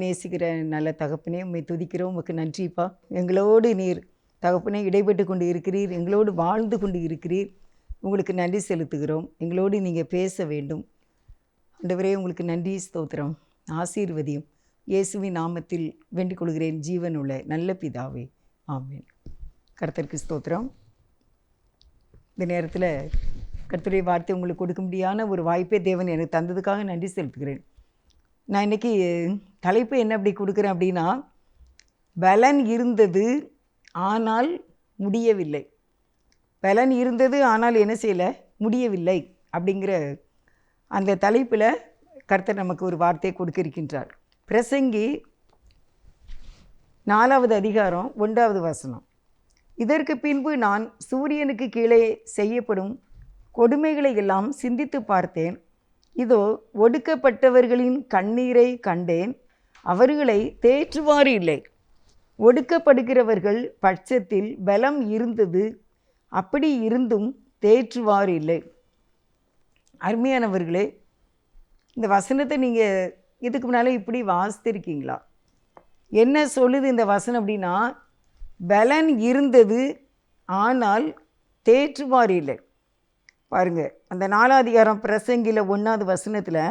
நேசிக்கிற நல்ல தகப்பனே, உம்மை துதிக்கிறோம். உமக்கு நன்றிப்பா. எங்களோடு நீர் தகப்பனே இடைப்பட்டு கொண்டு இருக்கிறீர், எங்களோடு வாழ்ந்து கொண்டு இருக்கிறீர். உங்களுக்கு நன்றி செலுத்துகிறோம். எங்களோடு நீங்கள் பேச வேண்டும். ஆண்டவரே, உங்களுக்கு நன்றி, ஸ்தோத்திரம். ஆசீர்வதியும். இயேசுவின் நாமத்தில் வேண்டிக் கொள்கிறேன், ஜீவனுள்ள நல்ல பிதாவே, ஆமென். கர்த்தருக்கு ஸ்தோத்திரம். இந்த நேரத்தில் கர்த்தருடைய வார்த்தை உங்களுக்கு கொடுக்க முடியாத ஒரு வாய்ப்பை தேவன் எனக்கு தந்ததுக்காக நன்றி செலுத்துகிறேன். நான் இன்றைக்கி தலைப்பு என்ன அப்படி கொடுக்குறேன் அப்படின்னா, பலன் இருந்தது ஆனால் முடியவில்லை. பலன் இருந்தது ஆனால் என்ன செய்யலை, முடியவில்லை அப்படிங்கிற அந்த தலைப்பில் கர்த்தர் நமக்கு ஒரு வார்த்தையை கொடுக்க இருக்கின்றார். பிரசங்கி 4வது அதிகாரம் 1வது வசனம். இதற்கு பின்பு நான் சூரியனுக்கு கீழே செய்யப்படும் கொடுமைகளை எல்லாம் சிந்தித்து பார்த்தேன். இதோ ஒடுக்கப்பட்டவர்களின் கண்ணீரை கண்டேன், அவர்களை தேற்றுவார் இல்லை. ஒடுக்கப்படுகிறவர்கள் பட்சத்தில் பலம் இருந்தது, அப்படி இருந்தும் தேற்றுவார் இல்லை. அருமையானவர்களே, இந்த வசனத்தை நீங்கள் இதுக்கு முன்னால் இப்படி வாசித்திருக்கீங்களா? என்ன சொல்லுது இந்த வசனம் அப்படின்னா, பலன் இருந்தது ஆனால் தேற்றுவார் இல்லை. பாருங்கள், அந்த 4வது அதிகாரம் பிரசங்கில 1வது வசனத்தில்,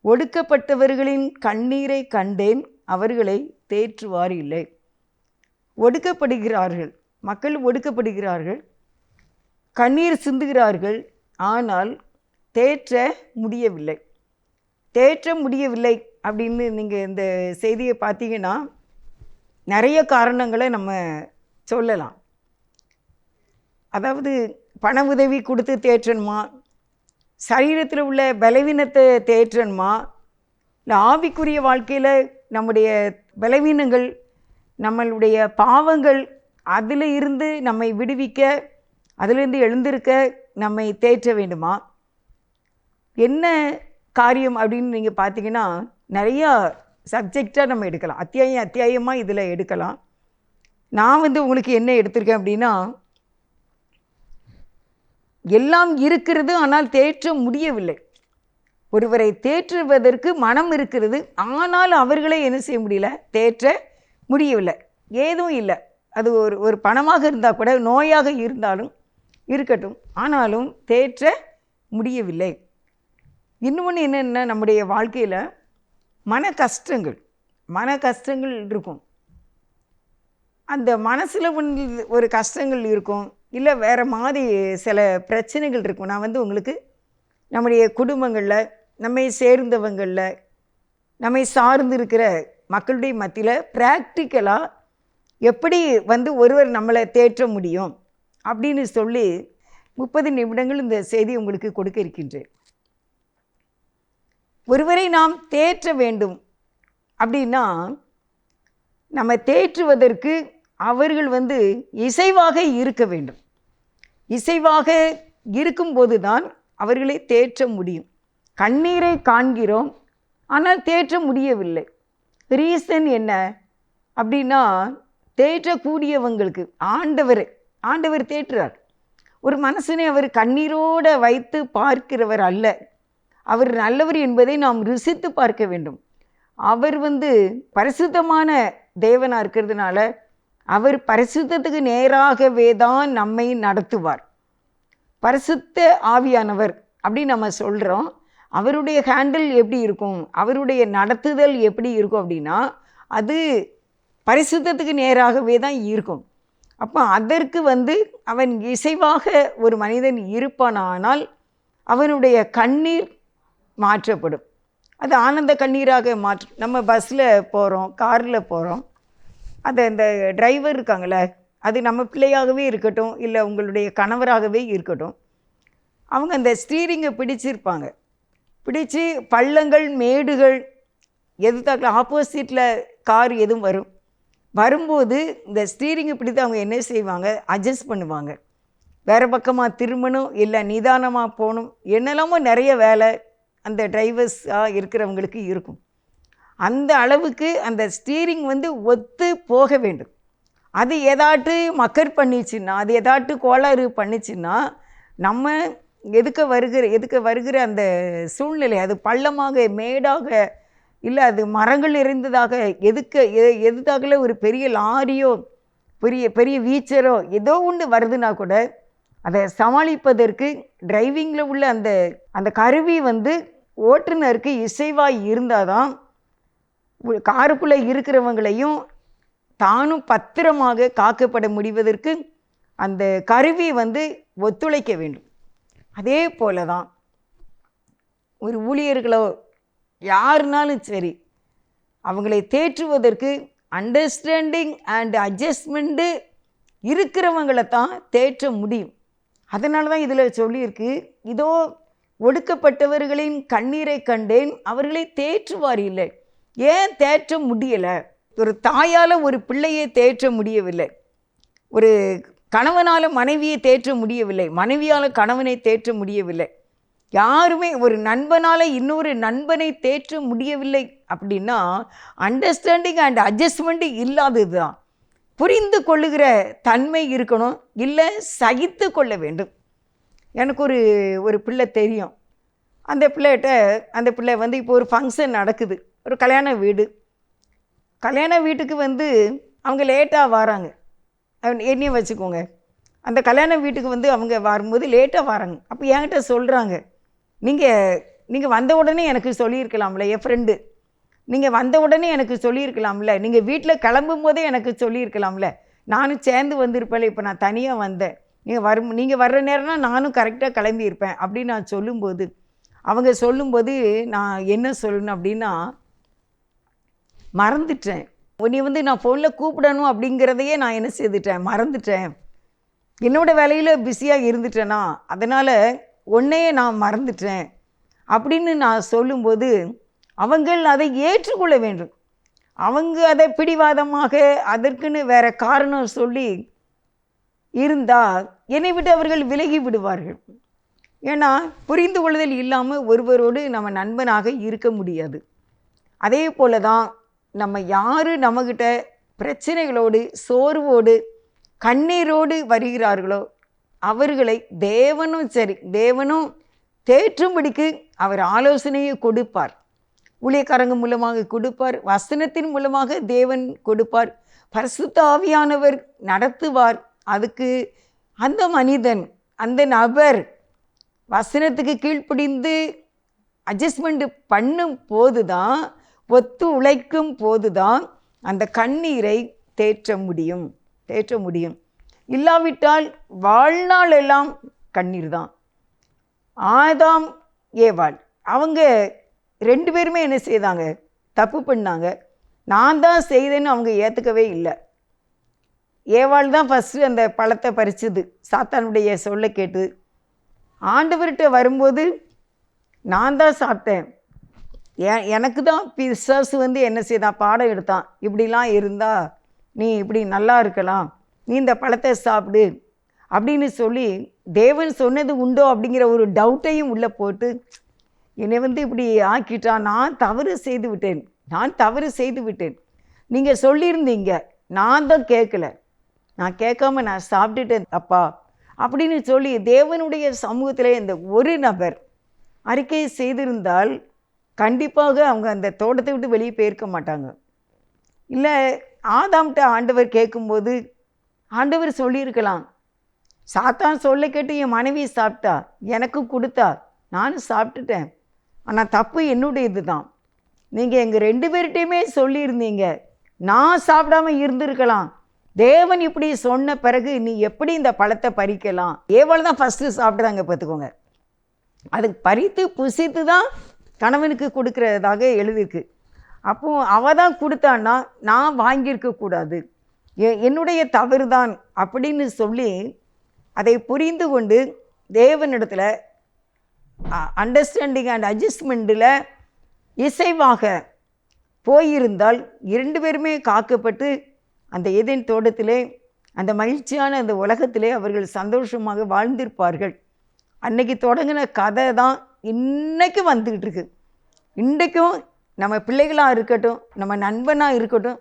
ஒடுக்கப்பட்டவர்களின் கண்ணீரை கண்டேன், அவர்களை தேற்றுவார் இல்லை. ஒடுக்கப்படுகிறார்கள், மக்கள் ஒடுக்கப்படுகிறார்கள், கண்ணீர் சிந்துகிறார்கள், ஆனால் தேற்ற முடியவில்லை. தேற்ற முடியவில்லை அப்படின்னு நீங்கள் இந்த செய்தியை பார்த்தீங்கன்னா நிறைய காரணங்களை நம்ம சொல்லலாம். அதாவது பண உதவி கொடுத்து தேற்றணுமா, சரீரத்தில் உள்ள பலவீனத்தை தேற்றணுமா, இல்லை ஆவிக்குரிய வாழ்க்கையில் நம்முடைய பலவீனங்கள், நம்மளுடைய பாவங்கள், அதில் இருந்து நம்மை விடுவிக்க, அதிலிருந்து எழுந்திருக்க நம்மை தேற்ற வேண்டுமா, என்ன காரியம் அப்படின்னு நீங்கள் பார்த்தீங்கன்னா நிறையா சப்ஜெக்டாக நம்ம எடுக்கலாம். அத்தியாயமாக இதில் எடுக்கலாம். நான் உங்களுக்கு என்ன எடுத்திருக்கேன் அப்படின்னா, எல்லாம் இருக்கிறது ஆனால் தேற்ற முடியவில்லை. ஒருவரை தேற்றுவதற்கு மனம் இருக்கிறது, ஆனால் அவர்களை என்ன செய்ய முடியல, தேற்ற முடியவில்லை. ஏதும் இல்லை. அது ஒரு பணமாக இருந்தால் கூட, நோயாக இருந்தாலும் இருக்கட்டும், ஆனாலும் தேற்ற முடியவில்லை. இன்னொன்று என்னென்னா, நம்முடைய வாழ்க்கையில் மன கஷ்டங்கள் இருக்கும். அந்த மனசில் ஒரு கஷ்டங்கள் இருக்கும், இல்லை வேறு மாதிரி சில பிரச்சனைகள் இருக்கும். நான் உங்களுக்கு நம்முடைய குடும்பங்களில், நம்மை சேர்ந்தவங்களில், நம்மை சார்ந்து இருக்கிற மக்களுடைய மத்தியில் ப்ராக்டிக்கலாக எப்படி ஒருவர் நம்மளை தேற்ற முடியும் அப்படின்னு சொல்லி 30 நிமிடங்கள் இந்த செய்தி உங்களுக்கு கொடுக்க இருக்கின்றேன். ஒருவரை நாம் தேற்ற வேண்டும் அப்படின்னா, நம்ம தேற்றுவதற்கு அவர்கள் இசைவாக இருக்க வேண்டும். இசைவாக இருக்கும்போது தான் அவர்களை தேற்ற முடியும். கண்ணீரை காண்கிறோம், ஆனால் தேற்ற முடியவில்லை. ரீசன் என்ன அப்படின்னா, தேற்றக்கூடியவங்களுக்கு ஆண்டவர் தேற்றுறார். ஒரு மனுஷனை அவர் கண்ணீரோடு வைத்து பார்க்கிறவர் அல்ல. அவர் நல்லவர் என்பதை நாம் ருசித்து பார்க்க வேண்டும். அவர் பரிசுத்தமான தேவனாக இருக்கிறதுனால அவர் பரிசுத்தத்துக்கு நேராகவே தான் நம்மை நடத்துவார். பரிசுத்த ஆவியானவர் அப்படின்னு நம்ம சொல்கிறோம். அவருடைய ஹேண்டில் எப்படி இருக்கும், அவருடைய நடத்துதல் எப்படி இருக்கும் அப்படின்னா, அது பரிசுத்தத்துக்கு நேராகவே தான் இருக்கும். அப்போ அதற்கு அவன் இசைவாக ஒரு மனிதன் இருப்பானால் அவனுடைய கண்ணீர் மாற்றப்படும். அது ஆனந்த கண்ணீராக மாற்றும். நம்ம பஸ்ஸில் போகிறோம், காரில் போகிறோம், அந்த டிரைவர் இருக்காங்களே, அது நம்ம பிள்ளையாகவே இருக்கட்டும், இல்லை உங்களுடைய கணவராகவே இருக்கட்டும், அவங்க அந்த ஸ்டீரிங்கை பிடிச்சிருப்பாங்க. பிடிச்சி பள்ளங்கள், மேடுகள், எதுத்தாக்கில் ஆப்போசிட்டில் கார் எதுவும் வரும்போது இந்த ஸ்டீரிங்கை பிடித்து அவங்க என்ன செய்வாங்க, அட்ஜஸ்ட் பண்ணுவாங்க. வேறு பக்கமாக திரும்பணும், இல்லை நிதானமாக போகணும், என்னெல்லாமோ நிறைய வேலை அந்த டிரைவர்ஸாக இருக்கிறவங்களுக்கு இருக்கும். அந்த அளவுக்கு அந்த ஸ்டீரிங் ஒத்து போக வேண்டும். அது ஏதாட்டு மக்கர் பண்ணிச்சுன்னா, அது ஏதாட்டு கோளாறு பண்ணிச்சுன்னா, நம்ம எதுக்க வருகிற அந்த சூழ்நிலை, அது பள்ளமாக மேடாக இல்லை அது மரங்கள் நிறைந்ததாக எதுக்காகல ஒரு பெரிய லாரியோ பெரிய பெரிய வீச்சரோ ஏதோ ஒன்று வருதுன்னா கூட அதை சமாளிப்பதற்கு டிரைவிங்கில் உள்ள அந்த அந்த கருவி வந்து ஓட்டுநருக்கு இசைவாய் இருந்தால் தான் காருக்குள்ளே இருக்கிறவங்களையும் தானும் பத்திரமாக காக்கப்பட முடிவதற்கு அந்த கருவி வந்து ஒத்துழைக்க வேண்டும். அதே போல தான் ஒரு ஊழியர்களோ யாருனாலும் சரி, அவங்களை தேற்றுவதற்கு அண்டர்ஸ்டாண்டிங் அண்ட் அட்ஜஸ்ட்மெண்ட்டு இருக்கிறவங்களை தான் தேற்ற முடியும். அதனால தான் இதில் சொல்லியிருக்கு, இதோ ஒடுக்கப்பட்டவர்களின் கண்ணீரை கண்டேன், அவர்களை தேற்றுவார் இல்லை. ஏன் தேற்ற முடியலை? ஒரு தாயால் ஒரு பிள்ளையை தேற்ற முடியவில்லை, ஒரு கணவனால் மனைவியை தேற்ற முடியவில்லை, மனைவியால் கணவனை தேற்ற முடியவில்லை, யாருமே ஒரு நண்பனால் இன்னொரு நண்பனை தேற்ற முடியவில்லை. அப்படின்னா அண்டர்ஸ்டாண்டிங் அண்ட் அட்ஜஸ்ட்மெண்ட்டு இல்லாதது தான். புரிந்து கொள்ளுகிற தன்மை இருக்கணும், இல்லை சகித்து கொள்ள வேண்டும். எனக்கு ஒரு பிள்ளை தெரியும். அந்த பிள்ளை வந்து இப்போ ஒரு ஃபங்க்ஷன் நடக்குது, ஒரு கல்யாண வீடு. கல்யாண வீட்டுக்கு வந்து அவங்க லேட்டாக வராங்க. என்னையும் வச்சுக்கோங்க, அந்த கல்யாண வீட்டுக்கு வந்து அவங்க வரும்போது லேட்டாக வராங்க. அப்போ என்கிட்ட சொல்கிறாங்க, நீங்கள் வந்த உடனே எனக்கு சொல்லியிருக்கலாம்ல, என் ஃப்ரெண்டு, நீங்கள் வந்த உடனே எனக்கு சொல்லியிருக்கலாம்ல, நீங்கள் வீட்டில் கிளம்பும் போதே எனக்கு சொல்லியிருக்கலாம்ல, நானும் சேர்ந்து வந்திருப்பேன், இப்போ நான் தனியாக வந்தேன், நீங்கள் வர்ற நேரம்னா நானும் கரெக்டாக கிளம்பியிருப்பேன் அப்படின்னு நான் சொல்லும்போது, அவங்க சொல்லும்போது நான் என்ன சொல்லணும் அப்படின்னா, மறந்துட்டேன். உன்னை வந்து நான் ஃபோனில் கூப்பிடணும் அப்படிங்கிறதையே நான் என்ன செய்துட்டேன், மறந்துட்டேன். என்னோடய வேலையில் பிஸியாக இருந்துட்டேனா, அதனால் உன்னையே நான் மறந்துட்டேன் அப்படின்னு நான் சொல்லும்போது அவங்கள் அதை ஏற்றுக்கொள்ள வேண்டும். அவங்க அதை பிடிவாதமாக அதற்குன்னு வேறு காரணம் சொல்லி இருந்தால் என்னை விட்டு அவர்கள் விலகி விடுவார்கள். ஏன்னா புரிந்து கொள்ளுதல் இல்லாமல் ஒருவரோடு நம்ம நண்பனாக இருக்க முடியாது. அதே போல தான் நம்ம யார் நம்மக்கிட்ட பிரச்சனைகளோடு சோர்வோடு கண்ணீரோடு வருகிறார்களோ அவர்களை தேவனும் தேற்றும்படிக்கு அவர் ஆலோசனையை கொடுப்பார். ஊழியக்காரங்க மூலமாக கொடுப்பார், வசனத்தின் மூலமாக தேவன் கொடுப்பார், பரிசுத்த ஆவியானவர் நடத்துவார். அதுக்கு அந்த மனிதன் அந்த நபர் வசனத்துக்கு கீழ்ப்படிந்து அட்ஜஸ்ட்மெண்ட் பண்ணும் போது தான், ஒத்து உழைக்கும் போது தான் அந்த கண்ணீரை தேற்ற முடியும். இல்லாவிட்டால் வாழ்நாள் எல்லாம் கண்ணீர் தான். ஆதாம் ஏவாள் அவங்க 2 பேருமே என்ன செய்தாங்க, தப்பு பண்ணாங்க. நான் தான் செய்தேன்னு அவங்க ஏற்றுக்கவே இல்லை. ஏவாள் தான் ஃபஸ்ட்டு அந்த பழத்தை பறிச்சது, சாத்தானுடைய சொல்ல கேட்டு. ஆண்டவர்கிட்ட வரும்போது நான் தான் சாப்பிட்டேன், எனக்கு தான் பிசாசு வந்து என்ன செய்தான், பாடம் எடுத்தான், இப்படிலாம் இருந்தால் நீ இப்படி நல்லா இருக்கலாம், நீ இந்த பழத்தை சாப்பிடு அப்படின்னு சொல்லி தேவன் சொன்னது உண்டோ அப்படிங்கிற ஒரு டவுட்டையும் உள்ளே போட்டு என்னை வந்து இப்படி ஆக்கிட்டான். நான் தவறு செய்து விட்டேன், நீங்கள் சொல்லியிருந்தீங்க, நான் தான் கேட்கல, நான் கேட்காம நான் சாப்பிட்டுட்டேன் அப்பா அப்படின்னு சொல்லி தேவனுடைய சமூகத்தில் இந்த ஒரு நபர் அறிக்கை செய்திருந்தால் கண்டிப்பாக அவங்க அந்த தோட்டத்தை விட்டு வெளியே போயிருக்க மாட்டாங்க. இல்லை ஆதாம்கிட்ட ஆண்டவர் கேட்கும்போது ஆண்டவர் சொல்லியிருக்கலாம், சாத்தான் சொல்ல கேட்டு என் மனைவி சாப்பிட்டா, எனக்கு கொடுத்தா, நானும் சாப்பிட்டுட்டேன், ஆனால் தப்பு என்னுடையது தான், நீங்கள் எங்கள் 2 பேர்கிட்டையுமே சொல்லியிருந்தீங்க, நான் சாப்பிடாம இருந்திருக்கலாம், தேவன் இப்படி சொன்ன பிறகு நீ எப்படி இந்த பழத்தை பறிக்கலாம். ஏவாள் தான் ஃபஸ்ட்டு சாப்பிட்றாங்க பார்த்துக்கோங்க. அதுக்கு பறித்து புசித்து தான் கணவனுக்கு கொடுக்கறதாக எழுதியிருக்கு. அப்போ அவள் தான் கொடுத்தான்னா நான் வாங்கியிருக்கக்கூடாது, என்னுடைய தவறு தான் அப்படின்னு சொல்லி அதை புரிந்து கொண்டு தேவனிடத்தில் அண்டர்ஸ்டாண்டிங் அண்ட் அட்ஜஸ்ட்மெண்ட்டில் இசைவாக போயிருந்தால் 2 பேருமே காக்கப்பட்டு அந்த ஏதேன் தோட்டத்திலே அந்த மகிழ்ச்சியான அந்த உலகத்திலே அவர்கள் சந்தோஷமாக வாழ்ந்திருப்பார்கள். அன்னைக்கு தொடங்கின கதை தான் இன்றைக்கு வந்துக்கிட்டு இருக்கு. இன்றைக்கும் நம்ம பிள்ளைகளாக இருக்கட்டும், நம்ம நண்பனாக இருக்கட்டும்,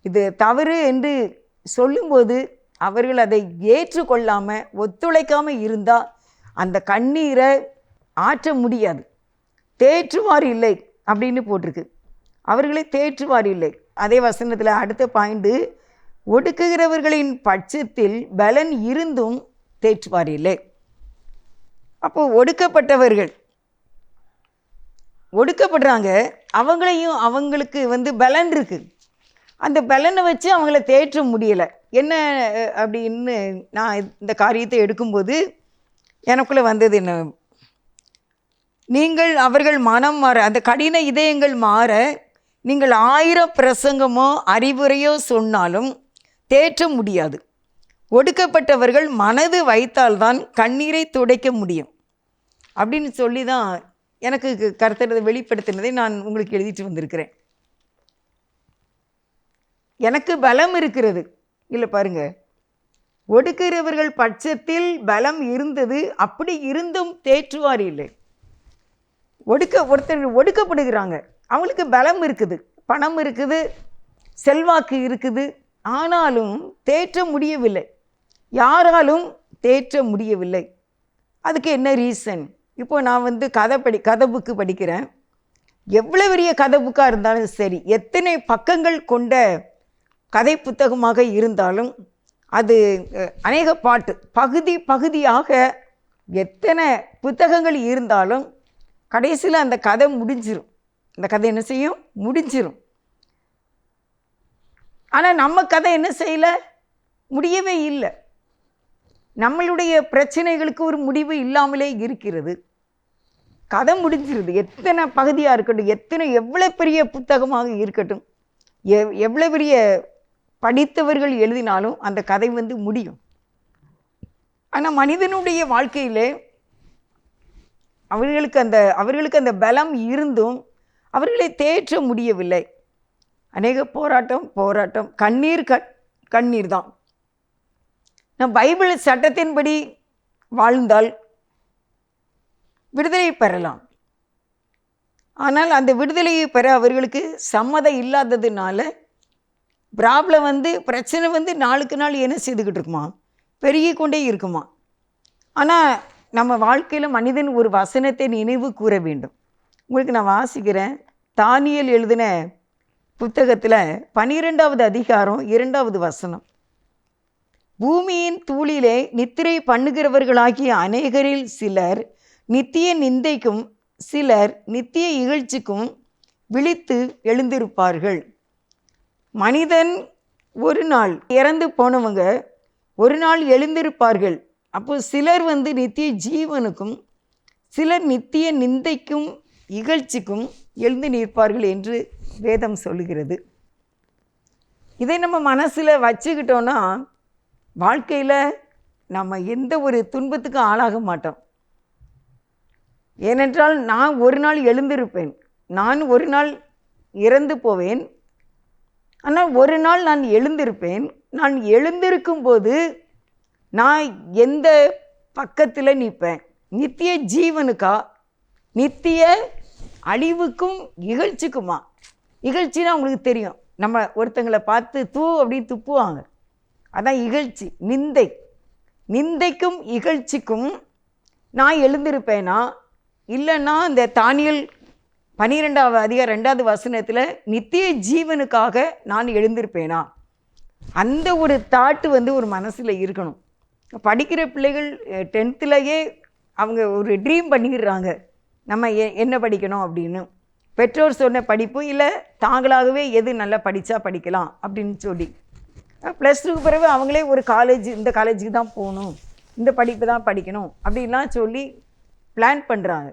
இது தவறு என்று சொல்லும்போது அவர்கள் அதை ஏற்றுக்கொள்ளாமல் ஒத்துழைக்காமல் இருந்தால் அந்த கண்ணீரை ஆற்ற முடியாது. தேற்றுவார் இல்லை அப்படின்னு போட்டிருக்கு. அவர்களை தேற்றுவார் இல்லை. அதே வசனத்தில் அடுத்த பாயிண்ட், ஒடுக்குகிறவர்களின் பட்சத்தில் பலன் இருந்தும் தேற்றுவார் இல்லை. அப்போ ஒடுக்கப்பட்டவர்கள் ஒடுக்கப்படுறாங்க, அவங்களுக்கு பலன் இருக்குது. அந்த பலனை வச்சு அவங்கள தேற்ற முடியலை. என்ன அப்படின்னு நான் இந்த காரியத்தை எடுக்கும்போது எனக்குள்ளே வந்தது என்ன, அவர்கள் மனம் மாற, அந்த கடின இதயங்கள் மாற நீங்கள் 1000 பிரசங்கமோ அறிவுரையோ சொன்னாலும் தேற்ற முடியாது. ஒடுக்கப்பட்டவர்கள் மனது வைத்தால்தான் கண்ணீரை துடைக்க முடியும் அப்படின்னு சொல்லி தான் எனக்கு கர்த்தர் வெளிப்படுத்தினதை நான் உங்களுக்கு எழுதிட்டு வந்திருக்கிறேன். எனக்கு பலம் இருக்கிறது இல்லை பாருங்க, ஒடுக்கிறவர்கள் பட்சத்தில் பலம் இருந்தது, அப்படி இருந்தும் தேற்றுவார் இல்லை. ஒருத்தர் ஒடுக்கப்படுகிறாங்க, அவங்களுக்கு பலம் இருக்குது, பணம் இருக்குது, செல்வாக்கு இருக்குது, ஆனாலும் தேற்ற முடியவில்லை, யாராலும் தேற்ற முடியவில்லை. அதுக்கு என்ன ரீசன்? இப்போ நான் கதை புக்கு படிக்கிறேன். எவ்வளோ பெரிய கதை புக்காக இருந்தாலும் சரி, எத்தனை பக்கங்கள் கொண்ட கதை புத்தகமாக இருந்தாலும், அது அநேக பகுதியாக எத்தனை புத்தகங்கள் இருந்தாலும் கடைசியில் அந்த கதை முடிஞ்சிடும். அந்த கதை என்ன செய்யும்? முடிஞ்சிடும். ஆனால் நம்ம கதை என்ன செய்யலை? முடியவே இல்லை. நம்மளுடைய பிரச்சனைகளுக்கு ஒரு முடிவு இல்லாமலே இருக்கிறது. கதை முடிஞ்சிருது. எத்தனை பகுதியாக இருக்கட்டும், எவ்வளோ பெரிய புத்தகமாக இருக்கட்டும், எவ்வளோ பெரிய படித்தவர்கள் எழுதினாலும் அந்த கதை முடியும். ஆனால் மனிதனுடைய வாழ்க்கையிலே அவர்களுக்கு அந்த பலம் இருந்தும் அவர்களை தேற்ற முடியவில்லை. அநேக போராட்டம், கண்ணீர் தான். நம் பைபிள் சட்டத்தின்படி வாழ்ந்தால் விடுதலை பெறலாம். ஆனால் அந்த விடுதலையை பெற அவர்களுக்கு சம்மதம் இல்லாததுனால பிரச்சனை நாளுக்கு நாள் என்ன செய்துக்கிட்டு இருக்குமா? பெருகி கொண்டே இருக்குமா? ஆனால் நம்ம வாழ்க்கையில் மனிதன் ஒரு வசனத்தை நினைவு கூற வேண்டும். உங்களுக்கு நான் வாசிக்கிறேன். தானியேல் எழுதின புத்தகத்தில் 12வது அதிகாரம் 2வது வசனம். பூமியின் தூளிலே நித்திரை பண்ணுகிறவர்களாகிய அநேகரில் சிலர் நித்திய நிந்தைக்கும் சிலர் நித்திய இகழ்ச்சிக்கும் விழித்து எழுந்திருப்பார்கள். மனிதன் ஒரு நாள் இறந்து போனவங்க ஒரு நாள் எழுந்திருப்பார்கள். அப்போ சிலர் நித்திய ஜீவனுக்கும் சிலர் நித்திய நிந்தைக்கும் இகழ்ச்சிக்கும் எழுந்து நிற்பார்கள் என்று வேதம் சொல்லுகிறது. இதை நம்ம மனசில் வச்சுக்கிட்டோன்னா வாழ்க்கையில் நம்ம எந்த ஒரு துன்பத்துக்கும் ஆளாக மாட்டோம். ஏனென்றால் நான் ஒரு நாள் எழுந்திருப்பேன், நான் ஒரு நாள் இறந்து போவேன், ஆனால் ஒரு நாள் நான் எழுந்திருப்பேன். நான் எழுந்திருக்கும்போது நான் எந்த பக்கத்தில் நிற்பேன்? நித்திய ஜீவனுக்கா, நித்திய அழிவுக்கும் இகழ்ச்சிக்குமா? இகழ்ச்சின்னா உங்களுக்கு தெரியும், நம்ம ஒருத்தங்களை பார்த்து அப்படின்னு துப்புவாங்க, அதான் இகழ்ச்சி. நிந்தைக்கும் இகழ்ச்சிக்கும் நான் எழுந்திருப்பேனா? இல்லைன்னா இந்த தானியேல் 12வது அதிகாரம் 2வது வசனத்தில் நித்திய ஜீவனுக்காக நான் எழுந்திருப்பேனா? அந்த ஒரு தாட்டு ஒரு மனசில் இருக்கணும். படிக்கிற பிள்ளைகள் 10th அவங்க ஒரு ட்ரீம் பண்ணிடுறாங்க, நம்ம என்ன படிக்கணும் அப்படின்னு. பெற்றோர் சொன்ன படிப்பு இல்லை, தாங்களாகவே எது நல்லா படித்தா படிக்கலாம் அப்படின்னு சொல்லி +2க்கு பிறகு அவங்களே ஒரு இந்த காலேஜுக்கு தான் போகணும், இந்த படிப்பு தான் படிக்கணும் அப்படின்லாம் சொல்லி பிளான் பண்ணுறாங்க.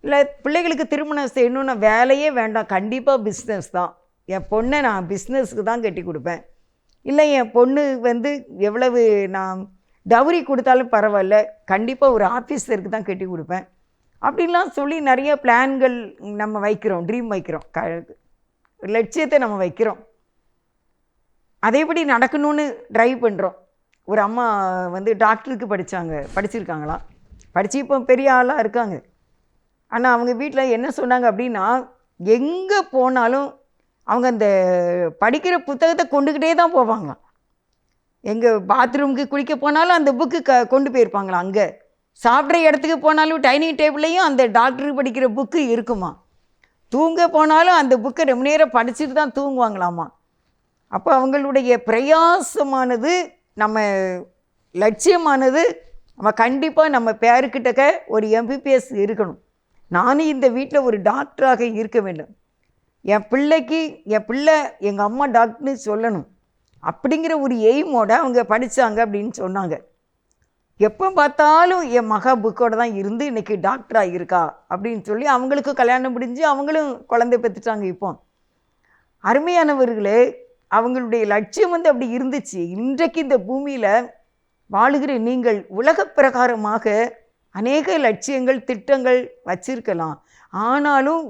இல்லை பிள்ளைகளுக்கு திருமணம் செய்யணும்னு வேலையே வேண்டாம், கண்டிப்பாக பிஸ்னஸ் தான், என் பொண்ணை நான் பிஸ்னஸுக்கு தான் கட்டி கொடுப்பேன், இல்லை என் பொண்ணு எவ்வளவு நான் டவுரி கொடுத்தாலும் பரவாயில்ல, கண்டிப்பாக ஒரு ஆஃபீஸருக்கு தான் கட்டி கொடுப்பேன் அப்படின்லாம் சொல்லி நிறைய பிளான்கள் நம்ம வைக்கிறோம், ட்ரீம் வைக்கிறோம், லட்சியத்தை நம்ம வைக்கிறோம். அதேபடி நடக்கணும்னு ட்ரைவ் பண்ணுறோம். ஒரு அம்மா டாக்டருக்கு படிச்சிருக்காங்களாம், படித்து இப்போ பெரிய ஆளாக இருக்காங்க. ஆனால் அவங்க வீட்டில் என்ன சொன்னாங்க அப்படின்னா, எங்கே போனாலும் அவங்க அந்த படிக்கிற புத்தகத்தை கொண்டுக்கிட்டே தான் போவாங்க. எங்கள் பாத்ரூமுக்கு குளிக்க போனாலும் அந்த புக்கு கொண்டு போயிருப்பாங்களாம். அங்கே சாப்பிட்ற இடத்துக்கு போனாலும் டைனிங் டேபிள்லையும் அந்த டாக்டருக்கு படிக்கிற புக்கு இருக்குமா. தூங்க போனாலும் அந்த புக்கை ரொம்ப நேரம் படிச்சுட்டு தான் தூங்குவாங்களாமா. அப்போ அவங்களுடைய பிரயாசமானது, நம்ம லட்சியமானது, நம்ம கண்டிப்பாக நம்ம பேருக்கிட்டக்க ஒரு எம்பிபிஎஸ் இருக்கணும். நானும் இந்த வீட்டில் ஒரு டாக்டராக இருக்க வேண்டும். என் பிள்ளை எங்கள் அம்மா டாக்டர்னு சொல்லணும் அப்படிங்கிற ஒரு எய்மோட அவங்க படித்தாங்க அப்படின்னு சொன்னாங்க. எப்போ பார்த்தாலும் என் மகா புக்கோடு தான் இருந்து இன்றைக்கி டாக்டராக இருக்கா அப்படின்னு சொல்லி அவங்களுக்கும் கல்யாணம் முடிஞ்சு அவங்களும் குழந்தை பெற்றுட்டாங்க. இப்போ அருமையானவர்களே, அவங்களுடைய லட்சியம் அப்படி இருந்துச்சு. இன்றைக்கு இந்த பூமியில் வாழுகிற நீங்கள் உலக பிரகாரமாக அநேக லட்சியங்கள் திட்டங்கள் வச்சிருக்கலாம். ஆனாலும்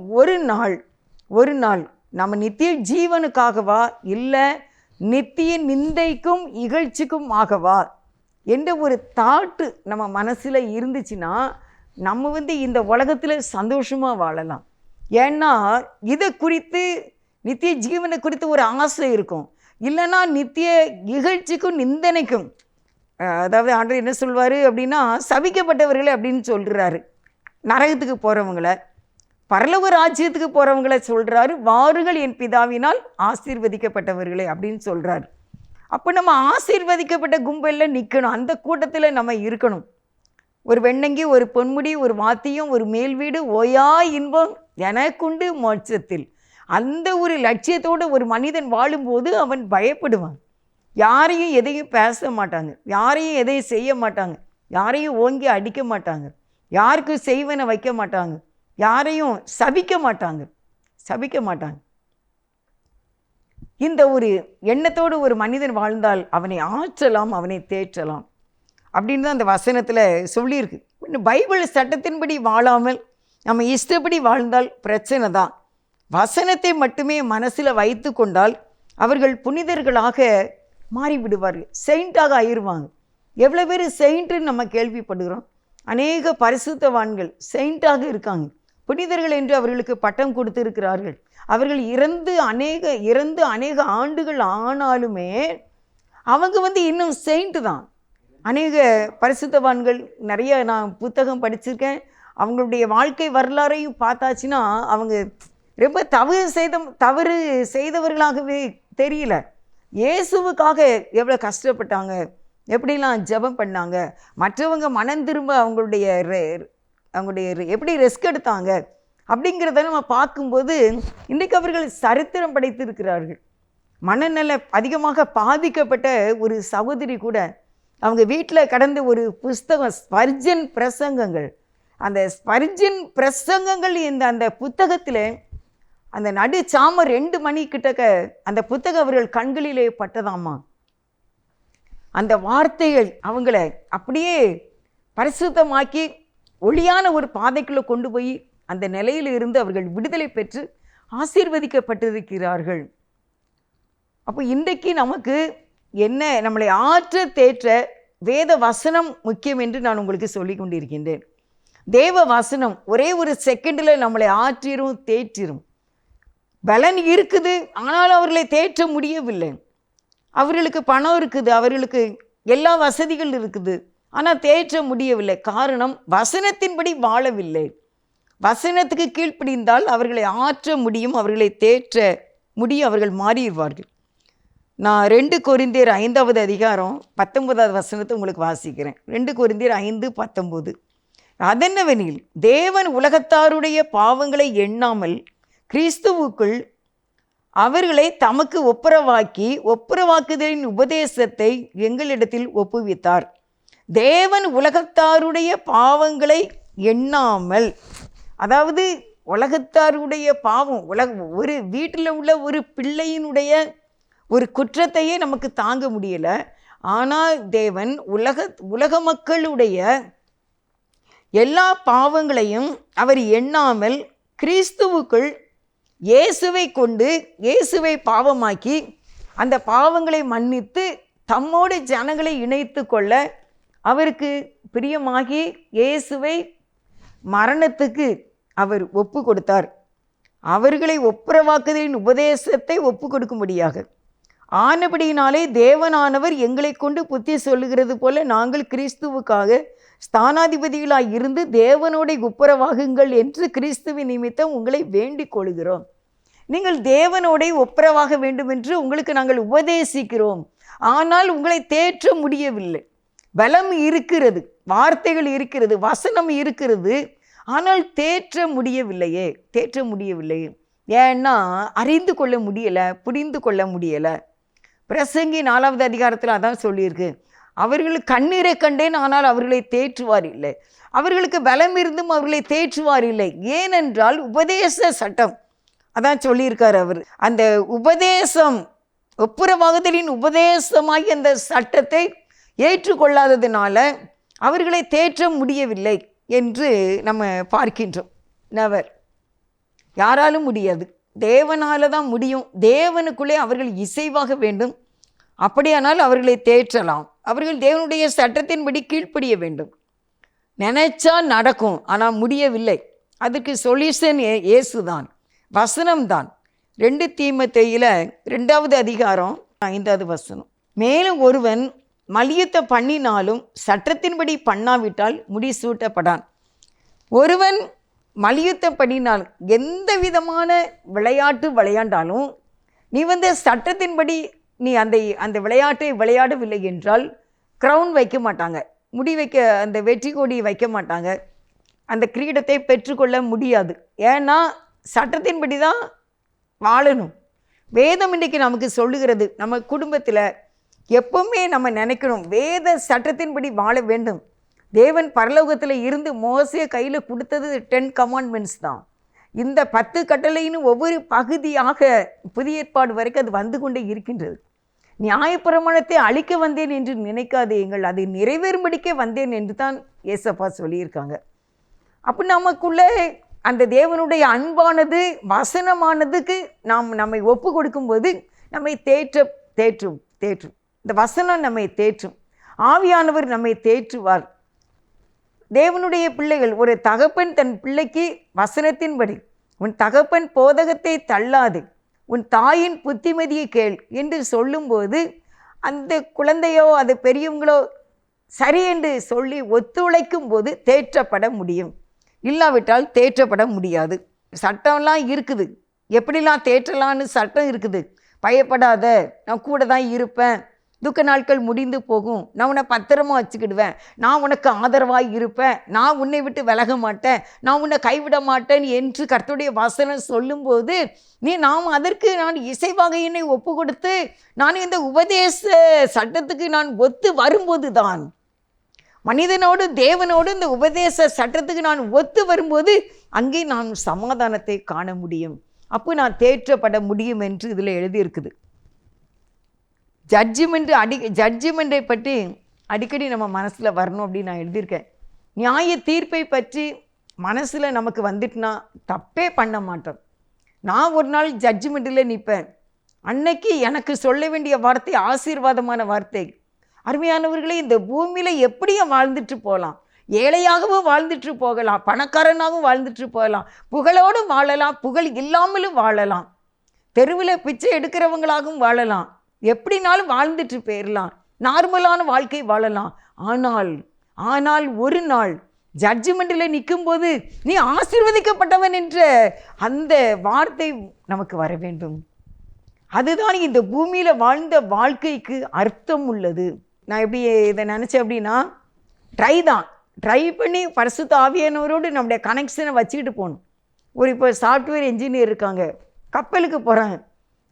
ஒரு நாள் நம்ம நித்திய ஜீவனுக்காகவா இல்லை நித்திய நிந்தைக்கும் இகழ்ச்சிக்கும் ஆகவா என்ற ஒரு தாட்டு நம்ம மனசில் இருந்துச்சுன்னா நம்ம இந்த உலகத்தில் சந்தோஷமாக வாழலாம். ஏன்னா இதை குறித்து நித்திய ஜீவனை குறித்து ஒரு ஆசை இருக்கும். இல்லைன்னா நித்திய இகழ்ச்சிக்கும் நிந்தனைக்கும், அதாவது ஆண்டவர் என்ன சொல்வார் அப்படின்னா, சபிக்கப்பட்டவர்களே அப்படின்னு சொல்கிறாரு. நரகத்துக்கு போகிறவங்கள, பரலோக ராஜ்யத்துக்கு போகிறவங்கள சொல்கிறாரு. வாருங்கள் என் பிதாவினால் ஆசீர்வதிக்கப்பட்டவர்களே அப்படின்னு சொல்கிறாரு. அப்போ நம்ம ஆசீர்வதிக்கப்பட்ட கும்பலில் நிற்கணும், அந்த கூட்டத்தில் நம்ம இருக்கணும். ஒரு வெண்ணங்கி, ஒரு பொன்முடி, ஒரு வாத்தியம், ஒரு மேல் வீடு, ஓயா இன்பம் எனக்குண்டு மோட்சத்தில், அந்த ஒரு லட்சியத்தோடு ஒரு மனிதன் வாழும்போது அவன் பயப்படுவான். யாரையும் எதையும் பேச மாட்டாங்க, யாரையும் எதையும் செய்ய மாட்டாங்க, யாரையும் ஓங்கி அடிக்க மாட்டாங்க, யாருக்கும் செய்வனை வைக்க மாட்டாங்க, யாரையும் சபிக்க மாட்டாங்க. இந்த ஒரு எண்ணத்தோடு ஒரு மனிதன் வாழ்ந்தால் அவனை ஆற்றலாம், அவனை தேற்றலாம் அப்படின்னு தான் அந்த வசனத்தில் சொல்லியிருக்கு. பைபிள் சட்டத்தின்படி வாழாமல் நம்ம இஷ்டப்படி வாழ்ந்தால் பிரச்சனை தான். வசனத்தை மட்டுமே மனசில் வைத்து கொண்டால் அவர்கள் புனிதர்களாக மாறிவிடுவார்கள், செயின்ட்டாக ஆயிடுவாங்க. எவ்வளோ பேர் செயின்ட்டுன்னு நம்ம கேள்விப்படுகிறோம். அநேக பரிசுத்தவான்கள் செயின்ட்டாக இருக்காங்க, புனிதர்கள் என்று அவர்களுக்கு பட்டம் கொடுத்திருக்கிறார்கள். அவர்கள் இறந்து அநேக ஆண்டுகள் ஆனாலுமே அவங்க இன்னும் செயின்ட்டு தான். அநேக பரிசுத்தவான்கள் நிறைய நான் புத்தகம் படிச்சிருக்கேன். அவங்களுடைய வாழ்க்கை வரலாறையும் பார்த்தாச்சுன்னா அவங்க ரொம்ப தவறு செய்தவர்களாகவே தெரியல. இயேசுவுக்காக எவ்வளோ கஷ்டப்பட்டாங்க, எப்படிலாம் ஜெபம் பண்ணாங்க, மற்றவங்க மனம் திரும்ப அவங்களுடைய எப்படி ரெஸ்க் எடுத்தாங்க அப்படிங்கிறத நம்ம பார்க்கும்போது இன்றைக்கு அவர்கள் சரித்திரம் படைத்திருக்கிறார்கள். மனநல அதிகமாக பாதிக்கப்பட்ட ஒரு சகோதரி கூட அவங்க வீட்டில் கடந்த ஒரு புஸ்தகம், ஸ்பர்ஜன் பிரசங்கங்கள், அந்த ஸ்பர்ஜன் பிரசங்கங்கள் அந்த புத்தகத்தில் அந்த நடுச்சாம 2 மணி கிட்டக்க அந்த புத்தகம் அவர்கள் கண்களிலே பட்டதாமா. அந்த வார்த்தைகள் அவங்கள அப்படியே பரிசுத்தமாக்கி ஒளியான ஒரு பாதைக்குள்ளே கொண்டு போய் அந்த நிலையில் இருந்து அவர்கள் விடுதலை பெற்று ஆசீர்வதிக்கப்பட்டிருக்கிறார்கள். அப்போ இன்றைக்கு நமக்கு என்ன, நம்மளை ஆற்ற தேற்ற வேத வசனம் முக்கியம் என்று நான் உங்களுக்கு சொல்லி கொண்டிருக்கின்றேன். தேவ வசனம் ஒரே ஒரு செகண்டில் நம்மளை ஆற்றிரும் தேற்றிரும். பலன் இருக்குது, ஆனாலும் அவர்களை தேற்ற முடியவில்லை. அவர்களுக்கு பணம் இருக்குது, அவர்களுக்கு எல்லா வசதிகள் இருக்குது, ஆனால் தேற்ற முடியவில்லை. காரணம், வசனத்தின்படி வாழவில்லை. வசனத்துக்கு கீழ்ப்படிந்தால் அவர்களை ஆற்ற முடியும், அவர்களை தேற்ற முடியும், அவர்கள் மாறிடுவார்கள். நான் 2 கொரிந்தியர் 5வது அதிகாரம் 19வது வசனத்தை உங்களுக்கு வாசிக்கிறேன். 2 கொரிந்தியர் 5:19. அதென்னவெனில், தேவன் உலகத்தாருடைய பாவங்களை எண்ணாமல் கிறிஸ்துவுக்குள் அவர்களை தமக்கு ஒப்புரவாக்குதலின் உபதேசத்தை எங்களிடத்தில் ஒப்புவித்தார். தேவன் உலகத்தாருடைய பாவங்களை எண்ணாமல், அதாவது உலகத்தாருடைய பாவம், ஒரு வீட்டில் உள்ள ஒரு பிள்ளையினுடைய ஒரு குற்றத்தையே நமக்கு தாங்க முடியலை. ஆனால் தேவன் உலக மக்களுடைய எல்லா பாவங்களையும் அவர் எண்ணாமல் கிறிஸ்துவுக்குள் இயேசுவை கொண்டு இயேசுவை பாவமாக்கி அந்த பாவங்களை மன்னித்து தம்மோடு ஜனங்களை இணைத்து கொள்ள அவருக்கு பிரியமாகி இயேசுவை மரணத்துக்கு அவர் ஒப்பு கொடுத்தார். அவர்களை ஒப்புரவாக்குதலின் உபதேசத்தை ஒப்பு கொடுக்கும்படியாக ஆனபடியினாலே தேவனானவர் எங்களை கொண்டு புத்தி சொல்லுகிறது போல நாங்கள் கிறிஸ்துவுக்காக ஸ்தானாதிபதிகளாய் இருந்து தேவனோட ஒப்புரவாகுங்கள் என்று கிறிஸ்துவின் நிமித்தம் உங்களை வேண்டிக் கொள்கிறோம். நீங்கள் தேவனோட ஒப்புரவாக வேண்டும் என்று உங்களுக்கு நாங்கள் உபதேசிக்கிறோம். ஆனால் உங்களை தேற்ற முடியவில்லை. பலம் இருக்கிறது, வார்த்தைகள் இருக்கிறது, வசனம் இருக்கிறது, ஆனால் தேற்ற முடியவில்லையே. ஏன்னா அறிந்து கொள்ள முடியலை, புரிந்து கொள்ள முடியலை. பிரசங்கி 4வது அதிகாரத்தில் அதான் சொல்லியிருக்கு. அவர்கள் கண்ணீரை கண்டேன், ஆனால் அவர்களை தேற்றுவார் இல்லை. அவர்களுக்கு பலம் இருந்தும் அவர்களை தேற்றுவார் இல்லை. ஏனென்றால் உபதேச சட்டம் அதான் சொல்லியிருக்கார் அவர். அந்த உபதேசம், ஒப்புரவாகுதலின் உபதேசமாகி அந்த சட்டத்தை ஏற்றுக்கொள்ளாததுனால அவர்களை தேற்ற முடியவில்லை என்று நம்ம பார்க்கின்றோம். நவர் யாராலும் முடியாது, தேவனால தான் முடியும். தேவனுக்குள்ளே அவர்கள் இசைவாக வேண்டும். அப்படியானால் அவர்களை தேற்றலாம். அவர்கள் தேவனுடைய சட்டத்தின்படி கீழ்ப்படிய வேண்டும். நினைச்சா நடக்கும், ஆனால் முடியவில்லை. அதுக்கு சொல்யூஷன் இயேசுதான், வசனம்தான். 2 தீமோத்தேயுல 2வது அதிகாரம் 5வது வசனம். மேலும் ஒருவன் மல்யுத்த பண்ணினாலும் சட்டத்தின்படி பண்ணாவிட்டால் முடிசூட்டப்படான். ஒருவன் மல்யுத்தம் பண்ணினால், எந்த விதமான விளையாட்டு விளையாண்டாலும் நீ சட்டத்தின்படி நீ அந்த விளையாட்டை விளையாடவில்லை என்றால் க்ரௌன் வைக்க மாட்டாங்க, முடி வைக்க, அந்த வெற்றி கொடி வைக்க மாட்டாங்க, அந்த கிரீடத்தை பெற்றுக்கொள்ள முடியாது. ஏன்னா சட்டத்தின்படி தான் வாழணும். வேதம் இன்றைக்கு நமக்கு சொல்லுகிறது. நம்ம குடும்பத்தில் எப்பவுமே நம்ம நினைக்கணும், வேத சட்டத்தின்படி வாழ வேண்டும். தேவன் பரலோகத்தில் இருந்து மோசே கையில் கொடுத்தது 10 கமாண்ட்மெண்ட்ஸ் தான். இந்த 10 கட்டளைன்னு ஒவ்வொரு பகுதியாக புதிய ஏற்பாடு வரைக்கும் அது வந்து கொண்டே இருக்கின்றது. நியாயப்பிரமாணத்தை அழிக்க வந்தேன் என்று நினைக்காதீங்கள், அதை நிறைவேறும்படிக்கே வந்தேன் என்று தான் ஏசப்பா சொல்லியிருக்காங்க. அப்போ நமக்குள்ளே அந்த தேவனுடைய அன்பானது, வசனமானதுக்கு நம்மை ஒப்பு கொடுக்கும்போது நம்மை தேற்றும். இந்த வசனம் நம்மை தேற்றும். ஆவியானவர் நம்மை தேற்றுவார். தேவனுடைய பிள்ளைகள், ஒரு தகப்பன் தன் பிள்ளைக்கு வசனத்தின்படி, உன் தகப்பன் போதகத்தை தள்ளாது, உன் தாயின் புத்திமதியை கேள் என்று சொல்லும்போது அந்த குழந்தையோ அது பெரியவங்களோ சரி என்று சொல்லி ஒத்துழைக்கும் போது தேற்றப்பட முடியும். இல்லாவிட்டால் தேற்றப்பட முடியாது. சட்டம்லாம் இருக்குது, எப்படிலாம் தேற்றலான்னு சட்டம் இருக்குது. பயப்படாத, நான் கூட தான் இருப்பேன், துக்க நாட்கள் முடிந்து போகும், நான் உன்னை பத்திரமா வச்சுக்கிடுவேன், நான் உனக்கு ஆதரவாக இருப்பேன், நான் உன்னை விட்டு விலக மாட்டேன், நான் உன்னை கைவிட மாட்டேன் என்று கர்த்தருடைய வசனம் சொல்லும்போது நாம் அதற்கு நான் இசைவாக என்னை ஒப்பு கொடுத்து நான் இந்த உபதேச சட்டத்துக்கு நான் ஒத்து வரும்போது தான், மனிதனோடு தேவனோடு இந்த உபதேச சட்டத்துக்கு நான் ஒத்து வரும்போது அங்கே நான் சமாதானத்தை காண முடியும். அப்போ நான் தேற்றப்பட முடியும் என்று இதில் எழுதியிருக்குது. ஜட்ஜ்மெண்ட்டை பற்றி அடிக்கடி நம்ம மனசில் வரணும் அப்படின்னு நான் எழுதியிருக்கேன். நியாய தீர்ப்பை பற்றி மனசில் நமக்கு வந்துட்டுனா தப்பே பண்ண மாட்டோம். நான் ஒரு நாள் ஜட்ஜ்மெண்ட்டில் நிற்பேன். அன்னைக்கு எனக்கு சொல்ல வேண்டிய வார்த்தை ஆசீர்வாதமான வார்த்தை. அருமையானவர்களே, இந்த பூமியில் எப்படியும் வாழ்ந்துட்டு போகலாம், ஏழையாகவும் வாழ்ந்துட்டு போகலாம், பணக்காரனாகவும் வாழ்ந்துட்டு போகலாம், புகழோடும் வாழலாம், புகழ் இல்லாமலும் வாழலாம், தெருவில் பிச்சை எடுக்கிறவங்களாகவும் வாழலாம், எப்படினாலும் வாழ்ந்துட்டு போயிடலாம், நார்மலான வாழ்க்கை வாழலாம். ஆனால் ஒரு நாள் ஜட்ஜ்மெண்ட்டில் நிற்கும்போது நீ ஆசீர்வதிக்கப்பட்டவன் என்ற அந்த வார்த்தை நமக்கு வர வேண்டும். அதுதான் இந்த பூமியில் வாழ்ந்த வாழ்க்கைக்கு அர்த்தம் உள்ளது. நான் எப்படி இதை நினச்சேன் அப்படின்னா, ட்ரை பண்ணி பரிசுத்த ஆவியானவரோடு நம்முடைய கனெக்ஷனை வச்சுக்கிட்டு போகணும். இப்போ சாஃப்ட்வேர் இன்ஜினியர் இருக்காங்க, கப்பலுக்கு போகிறாங்க.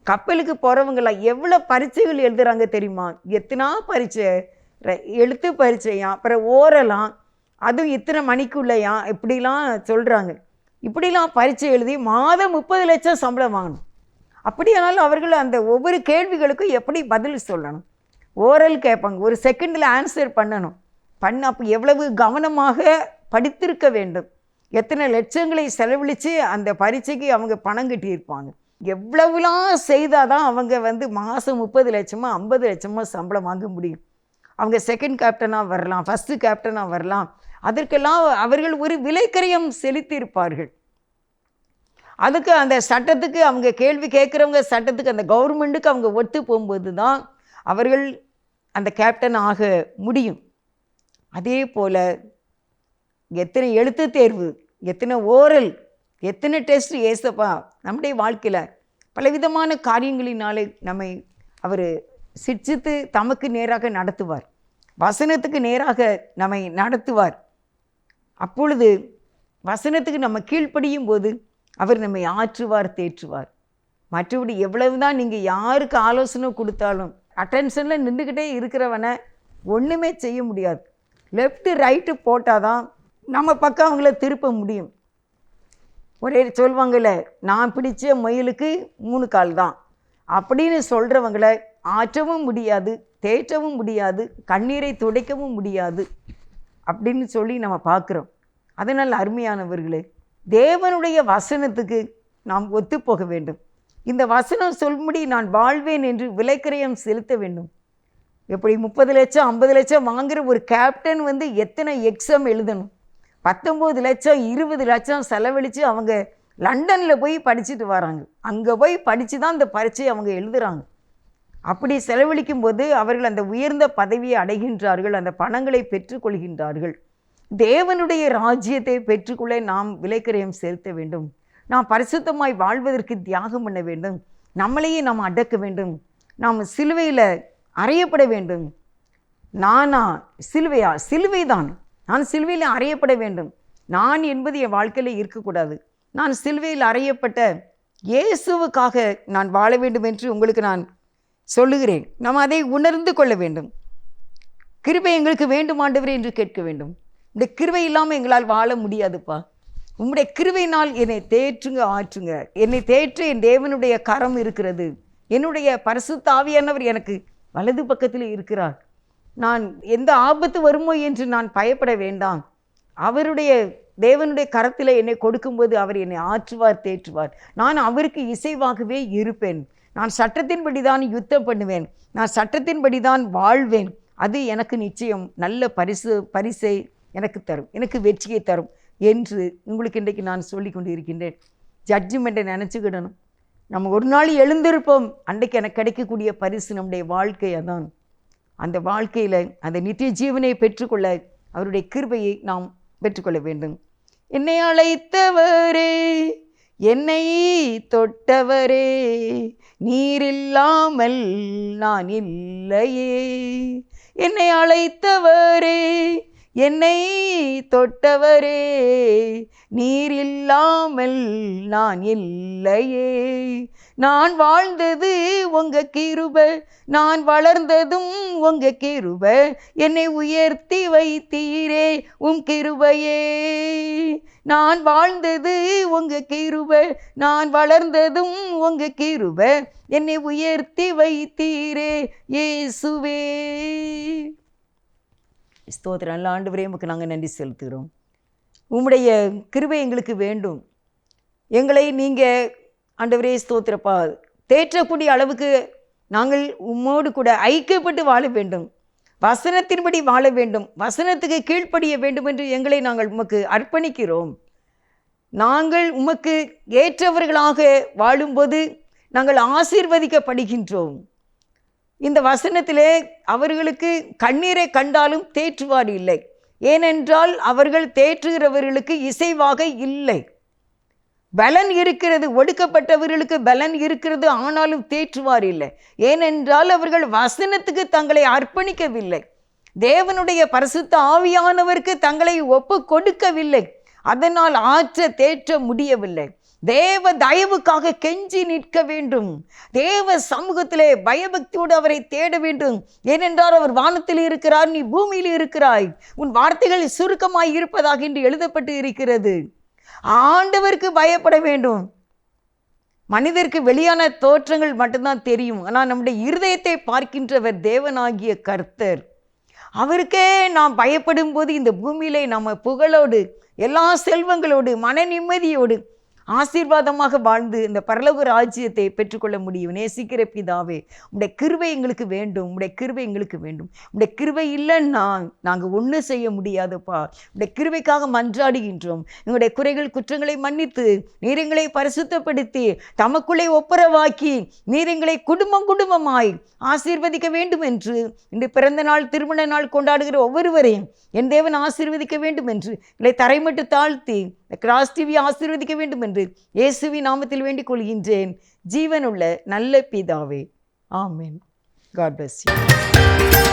கப்பலுக்கு போகிறவங்களாம் எவ்வளோ பரீட்சைகள் எழுதுகிறாங்க தெரியுமா? எத்தனா பரீட்சை, எழுத்து பரீட்சையாம், அப்புறம் ஓரலாம், அதுவும் இத்தனை மணிக்குள்ளையாம், இப்படிலாம் சொல்கிறாங்க. இப்படிலாம் பரீட்சை எழுதி மாதம் 30 லட்சம் சம்பளம் வாங்கணும். அப்படியானாலும் அவர்கள் அந்த ஒவ்வொரு கேள்விகளுக்கும் எப்படி பதில் சொல்லணும்? ஓரல் கேட்பாங்க, ஒரு செகண்டில் ஆன்சர் பண்ணணும். அப்போ எவ்வளவு கவனமாக படித்திருக்க வேண்டும், எத்தனை லட்சங்களை செலவழித்து அந்த பரீட்சைக்கு அவங்க பணம் கட்டியிருப்பாங்க. எவ்வளவுலாம் செய்தால் தான் அவங்க மாதம் 30 லட்சமோ 50 லட்சமோ சம்பளம் வாங்க முடியும். அவங்க செகண்ட் கேப்டனாக வரலாம், ஃபஸ்ட்டு கேப்டனாக வரலாம். அதற்கெல்லாம் அவர்கள் ஒரு விலைக்கரையம் செலுத்தியிருப்பார்கள். அதுக்கு அந்த சட்டத்துக்கு அவங்க கேள்வி கேட்குறவங்க சட்டத்துக்கு அந்த கவர்மெண்ட்டுக்கு அவங்க ஒத்து போகும்போது தான் அவர்கள் அந்த கேப்டன் ஆக முடியும். அதே போல் எத்தனை எழுத்து தேர்வு, எத்தனை ஓரல், எத்தனை டெஸ்ட் ஏசப்பா நம்முடைய வாழ்க்கையில் பலவிதமான காரியங்களினாலே நம்மை அவர் சிட்சித்து தமக்கு நேராக நடத்துவார், வசனத்துக்கு நேராக நம்மை நடத்துவார். அப்பொழுது வசனத்துக்கு நம்ம கீழ்ப்படியும் போது அவர் நம்மை ஆற்றுவார், தேற்றுவார். மற்றபடி எவ்வளவுதான் நீங்கள் யாருக்கு ஆலோசனை கொடுத்தாலும் அட்டென்ஷனில் நின்றுக்கிட்டே இருக்கிறவனை ஒன்றுமே செய்ய முடியாது. லெஃப்ட்டு ரைட்டு போட்டால் தான் நம்ம பக்கம் அவங்கள திருப்ப முடியும். ஒரே சொல்வாங்கள்ல, நான் பிடிச்ச முயலுக்கு 3 கால் தான் அப்படின்னு சொல்கிறவங்கள ஆற்றவும் முடியாது, தேற்றவும் முடியாது, கண்ணீரை துடைக்கவும் முடியாது அப்படின்னு சொல்லி நம்ம பார்க்குறோம். அதனால் அருமையானவர்களே, தேவனுடைய வசனத்துக்கு நாம் ஒத்துப்போக வேண்டும். இந்த வசனம் சொல்லும்படி நான் வாழ்வேன் என்று விலைக்கிரயம் செலுத்த வேண்டும். எப்படி 30 லட்சம் 50 லட்சம் வாங்குகிற ஒரு கேப்டன் எத்தனை எக்ஸாம் எழுதணும்? 19 லட்சம் 20 லட்சம் செலவழித்து அவங்க லண்டனில் போய் படிச்சுட்டு வராங்க. அங்கே போய் படித்து தான் அந்த பரீட்சையை அவங்க எழுதுகிறாங்க. அப்படி செலவழிக்கும் போது அவர்கள் அந்த உயர்ந்த பதவியை அடைகின்றார்கள், அந்த பணங்களை பெற்றுக்கொள்கின்றார்கள். தேவனுடைய ராஜ்யத்தை பெற்றுக்கொள்ள நாம் விலைக்கிரயம் செலுத்த வேண்டும். நாம் பரிசுத்தமாய் வாழ்வதற்கு தியாகம் பண்ண வேண்டும். நம்மளையே நாம் அடக்க வேண்டும். நாம் சிலுவையில் அறையப்பட வேண்டும். நானா சிலுவையா? சிலுவைதான். நான் சிலுவையில் அறையப்பட வேண்டும். நான் என்பது என் வாழ்க்கையில் இருக்கக்கூடாது. நான் சிலுவையில் அறையப்பட்ட இயேசுவுக்காக நான் வாழ வேண்டும் என்று உங்களுக்கு நான் சொல்லுகிறேன். நாம் அதை உணர்ந்து கொள்ள வேண்டும். கிருபை எங்களுக்கு வேண்டும் ஆண்டவரே என்று கேட்க வேண்டும். இந்த கிருபை இல்லாமல் எங்களால் வாழ முடியாதுப்பா. உம்முடைய கிருபையினால் என்னை தேற்றுங்க, ஆற்றுங்க. என்னை தேற்ற என் தேவனுடைய கரம் இருக்கிறது. என்னுடைய பரிசுத்த ஆவியானவர் எனக்கு வலது பக்கத்தில் இருக்கிறார். நான் எந்த ஆபத்து வருமோ என்று நான் பயப்பட வேண்டாம். அவருடைய தேவனுடைய கரத்தில் என்னை கொடுக்கும்போது அவர் என்னை ஆற்றுவார், தேற்றுவார். நான் அவருக்கு இசைவாகவே இருப்பேன். நான் சட்டத்தின்படி தான் யுத்தம் பண்ணுவேன். நான் சட்டத்தின்படி தான் வாழ்வேன். அது எனக்கு நிச்சயம் நல்ல பரிசை எனக்கு தரும், எனக்கு வெற்றியை தரும் என்று உங்களுக்கு இன்றைக்கு நான் சொல்லி கொண்டு இருக்கின்றேன். ஜட்ஜ்மெண்ட்டை நினச்சிக்கிடணும். நம்ம ஒரு நாள் எழுந்திருப்போம். அன்றைக்கு எனக்கு கிடைக்கக்கூடிய பரிசு நம்முடைய வாழ்க்கை. அதான் அந்த வாழ்க்கையில் அந்த நித்திய ஜீவனை பெற்றுக்கொள்ள அவருடைய கிருபையை நாம் பெற்றுக்கொள்ள வேண்டும். என்னை அழைத்தவரே, என்னை தொட்டவரே, நீரில்லாமல் நான் இல்லையே. என்னை அழைத்தவரே, என்னை தொட்டவரே, நீரில்லாமல் நான் இல்லையே. நான் வாழ்ந்தது உங்க கிருபை, நான் வளர்ந்ததும் உங்க கிருபை. என்னை உயர்த்தி வைத்தீரே உம் கிருபையே. நான் வாழ்ந்தது உங்க கிருபை, நான் வளர்ந்ததும் உங்க கிருபை. என்னை உயர்த்தி வைத்தீரே இயேசுவே. ஸ்தோத்திரம். நல்ல ஆண்டவரே, உமக்கு நாங்கள் நன்றி செலுத்துகிறோம். உம்முடைய கிருபை எங்களுக்கு வேண்டும். எங்களை நீங்கள் ஆண்டவரே ஸ்தோத்திரப்பா தேற்றக்கூடிய அளவுக்கு நாங்கள் உம்மோடு கூட ஐக்கியப்பட்டு வாழ வேண்டும். வசனத்தின்படி வாழ வேண்டும். வசனத்துக்கு கீழ்ப்படிய வேண்டும் என்று எங்களை நாங்கள் உமக்கு அர்ப்பணிக்கிறோம். நாங்கள் உமக்கு ஏற்றவர்களாக வாழும்போது நாங்கள் ஆசீர்வதிக்கப்படுகின்றோம். இந்த வசனத்திலே அவர்களுக்கு கண்ணீரை கண்டாலும் தேற்றுவார் இல்லை. ஏனென்றால் அவர்கள் தேற்றுகிறவர்களுக்கு இசைவாக இல்லை. பலன் இருக்கிறது, ஒடுக்கப்பட்டவர்களுக்கு பலன் இருக்கிறது, ஆனாலும் தேற்றுவார் இல்லை. ஏனென்றால் அவர்கள் வசனத்துக்கு தங்களை அர்ப்பணிக்கவில்லை. தேவனுடைய பரிசுத்த ஆவியானவருக்கு தங்களை ஒப்பு கொடுக்கவில்லை. அதனால் ஆற்ற தேற்ற முடியவில்லை. தேவ தயவுக்காக கெஞ்சி நிற்க வேண்டும். தேவ சமூகத்திலே பயபக்தியோடு அவரை தேட வேண்டும். ஏனென்றால் அவர் வானத்தில் இருக்கிறார், நீ பூமியில் இருக்கிறாய், உன் வார்த்தைகள் சுருக்கமாய் இருப்பதாக என்று எழுதப்பட்டு இருக்கிறது. ஆண்டவருக்கு பயப்பட வேண்டும். மனிதருக்கு வெளியான தோற்றங்கள் மட்டும்தான் தெரியும். ஆனால் நம்முடைய இருதயத்தை பார்க்கின்றவர் தேவனாகிய கர்த்தர். அவருக்கே நாம் பயப்படும் போது இந்த பூமியிலே நம்ம புகழோடு, எல்லா செல்வங்களோடு, மன நிம்மதியோடு ஆசீர்வாதமாக வாழ்ந்து இந்த பரலோக ராஜ்யத்தை பெற்றுக்கொள்ள முடியும். நேசிக்கிற பிதாவே, உம்முடைய கிருபை எங்களுக்கு வேண்டும், உம்முடைய கிருபை எங்களுக்கு வேண்டும். உம்முடைய கிருபை இல்லைன்னா நாங்கள் ஒன்றும் செய்ய முடியாதுப்பா. உம்முடைய கிருபைக்காக மன்றாடுகின்றோம். எங்களுடைய குறைகள் குற்றங்களை மன்னித்து நீர் எங்களை பரிசுத்தப்படுத்தி தமக்குள்ளே ஒப்புரவாக்கி நீர் எங்களை குடும்பம் குடும்பமாய் ஆசீர்வதிக்க வேண்டும் என்று இன்று பிறந்த நாள் திருமண நாள் கொண்டாடுகிற ஒவ்வொருவரையும் என் தேவன் ஆசீர்வதிக்க வேண்டும் என்று இல்லை தரைமட்டு தாழ்த்தி கிராஸ் டிவி ஆசீர்வதிக்க வேண்டும் என்று இயேசுவின் நாமத்தில் வேண்டிக் கொள்கின்றேன். ஜீவனுள்ள நல்ல பிதாவே, ஆமென். God bless you.